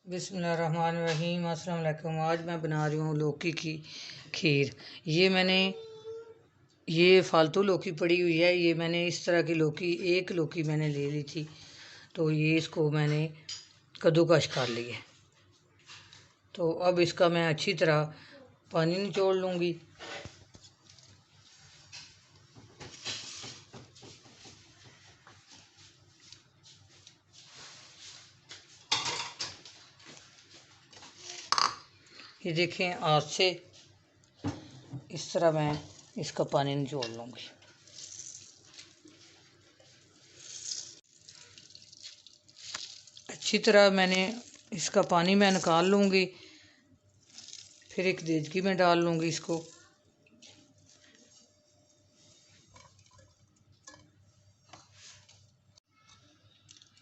बिस्मिल्लाहिर्रहमानिर्रहीम। अस्सलाम वालेकुम। आज मैं बना रही हूँ लौकी की खीर। ये फालतू लौकी पड़ी हुई है। ये मैंने इस तरह की लौकी, एक लौकी मैंने ले ली थी, तो ये इसको मैंने कद्दूकश कर लिया। तो अब इसका मैं अच्छी तरह पानी निचोड़ लूँगी। ये देखें, हाथ से इस तरह मैं इसका पानी निचोड़ लूँगी। अच्छी तरह मैंने इसका पानी मैं निकाल लूँगी। फिर एक देचकी में डाल लूँगी इसको।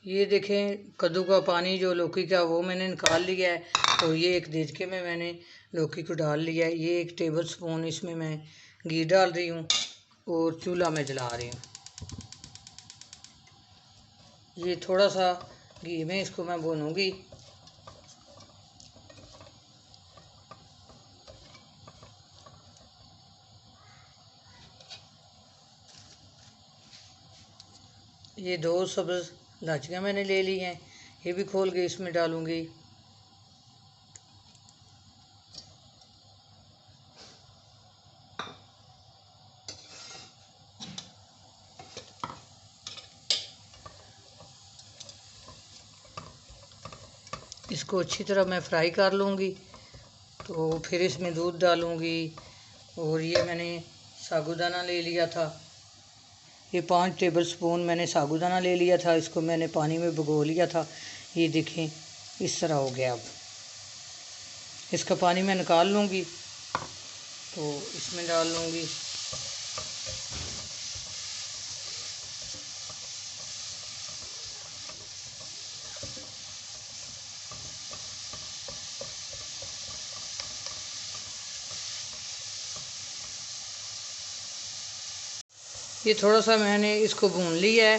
ये देखें, कद्दू का पानी जो लौकी का वो मैंने निकाल लिया है। और ये एक देचके में मैंने लौकी को डाल लिया है। ये 1 टेबल स्पून इसमें मैं घी डाल रही हूँ और चूल्हा में जला रही हूँ। ये थोड़ा सा घी में इसको मैं भूनूंगी। ये 2 सब्ज़ इलायचियाँ मैंने ले ली हैं, ये भी खोल के इसमें डालूंगी। इसको अच्छी तरह मैं फ्राई कर लूँगी। तो फिर इसमें दूध डालूँगी। और ये मैंने साबूदाना ले लिया था, ये 5 टेबल स्पून मैंने साबूदाना ले लिया था। इसको मैंने पानी में भिगो लिया था। ये देखें, इस तरह हो गया। अब इसका पानी मैं निकाल लूँगी, तो इसमें डाल लूँगी। ये थोड़ा सा मैंने इसको भून लिया है।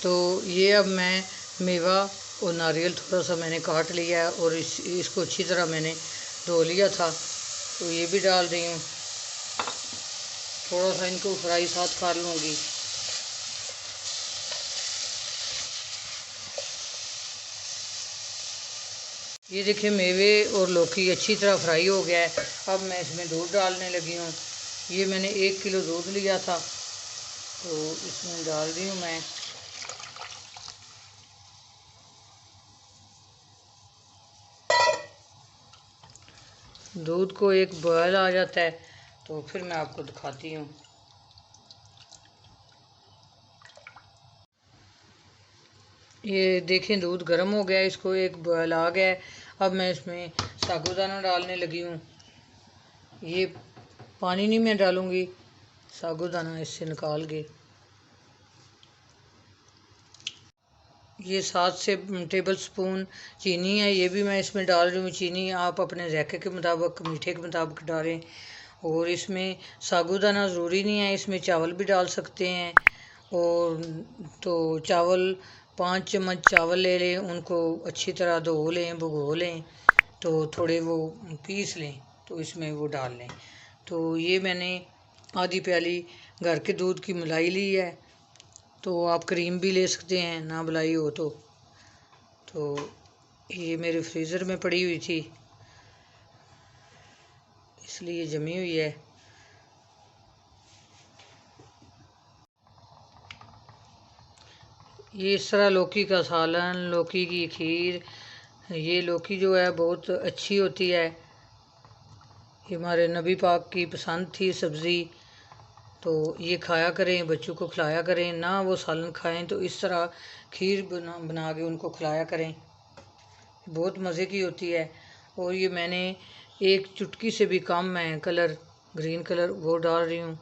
तो ये अब मैं मेवा और नारियल थोड़ा सा मैंने काट लिया है और इसको अच्छी तरह मैंने धो लिया था, तो ये भी डाल रही हूँ। थोड़ा सा इनको फ्राई साथ कर लूँगी। ये देखिए, मेवे और लौकी अच्छी तरह फ्राई हो गया है। अब मैं इसमें दूध डालने लगी हूँ। ये मैंने 1 किलो दूध लिया था, तो इसमें डाल रही हूँ मैं। दूध को एक बॉयल आ जाता है तो फिर मैं आपको दिखाती हूँ। ये देखें, दूध गर्म हो गया, इसको एक बॉयल आ गया है। अब मैं इसमें साबूदाना डालने लगी हूँ। ये पानी नहीं मैं डालूँगी, साबूदाना इससे निकाल के। ये 7 से टेबल स्पून चीनी है, ये भी मैं इसमें डाल रही हूँ। चीनी आप अपने जायके के मुताबिक, मीठे के मुताबिक डालें। और इसमें साबूदाना ज़रूरी नहीं है, इसमें चावल भी डाल सकते हैं। और तो चावल 5 चम्मच चावल ले लें, उनको अच्छी तरह धो लें, भिगो लें, तो थोड़े वो पीस लें, तो इसमें वो डाल लें। तो ये मैंने आधी प्याली घर के दूध की मलाई ली है। तो आप क्रीम भी ले सकते हैं, ना मलाई हो तो ये मेरे फ्रीज़र में पड़ी हुई थी, इसलिए जमी हुई है। ये इस तरह लौकी का सालन, लौकी की खीर, ये लौकी जो है बहुत अच्छी होती है। ये हमारे नबी पाक की पसंद थी सब्ज़ी, तो ये खाया करें, बच्चों को खिलाया करें। ना वो सालन खाएं तो इस तरह खीर बना के उनको खिलाया करें, बहुत मज़े की होती है। और ये मैंने 1 चुटकी से भी कम मैं कलर, ग्रीन कलर वो डाल रही हूँ।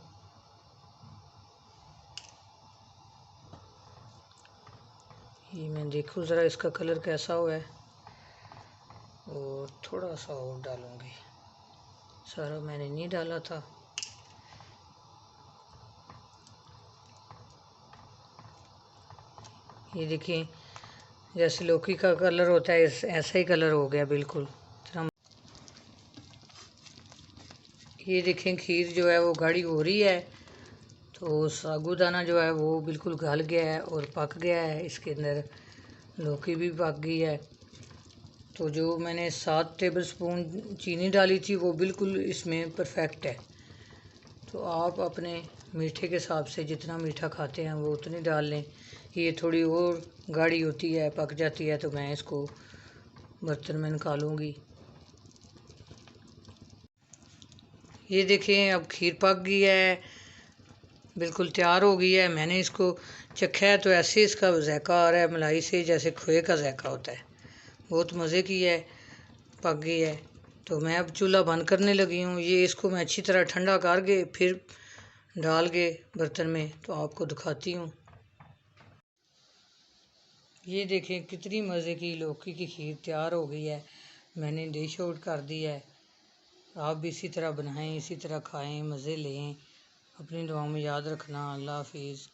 ये मैं देखूँ ज़रा इसका कलर कैसा हुआ है। और थोड़ा सा और डालूँगी, सारा मैंने नहीं डाला था। ये देखें, जैसे लौकी का कलर होता है ऐसा ही कलर हो गया बिल्कुल। ये देखें खीर जो है वो गाढ़ी हो रही है, तो साबूदाना जो है वो बिल्कुल गल गया है और पक गया है। इसके अंदर लौकी भी पक गई है। तो जो मैंने 7 टेबलस्पून चीनी डाली थी वो बिल्कुल इसमें परफेक्ट है। तो आप अपने मीठे के हिसाब से जितना मीठा खाते हैं वो उतनी डाल लें। ये थोड़ी और गाढ़ी होती है, पक जाती है, तो मैं इसको बर्तन में निकालूंगी। ये देखें अब खीर पक गई है, बिल्कुल तैयार हो गई है। मैंने इसको चखा है तो ऐसे इसका जायका आ रहा है मलाई से, जैसे खोए का जायका होता है। बहुत मज़े की है, पक गई है। तो मैं अब चूल्हा बंद करने लगी हूँ। ये इसको मैं अच्छी तरह ठंडा करके फिर डाल के बर्तन में तो आपको दिखाती हूँ। ये देखें कितनी मज़े की लौकी की खीर तैयार हो गई है। मैंने डिश आउट कर दी है। आप भी इसी तरह बनाएं, इसी तरह खाएं, मज़े लें। अपनी दुआओं में याद रखना। अल्लाह हाफिज़।